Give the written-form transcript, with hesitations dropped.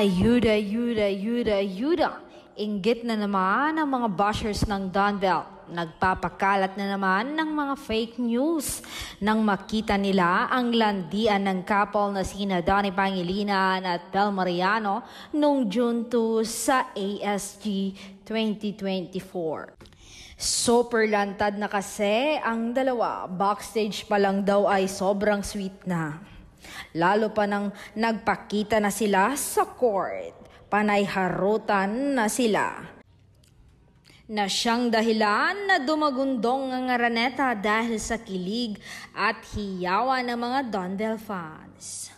Ayuda. Inggit na naman ang mga bashers ng Donbell. Nagpapakalat na naman ng mga fake news nang makita nila ang landian ng couple na sina Donnie Pangilinan at Bel Mariano noong June 2 sa ASG 2024. Super lantad na kasi ang dalawa. Backstage pa lang daw ay sobrang sweet na. Lalo pa nang nagpakita na sila sa court. Panay harutan na sila. Na siyang dahilan na dumagundong ang Araneta dahil sa kilig at hiyawan ng mga Donbell fans.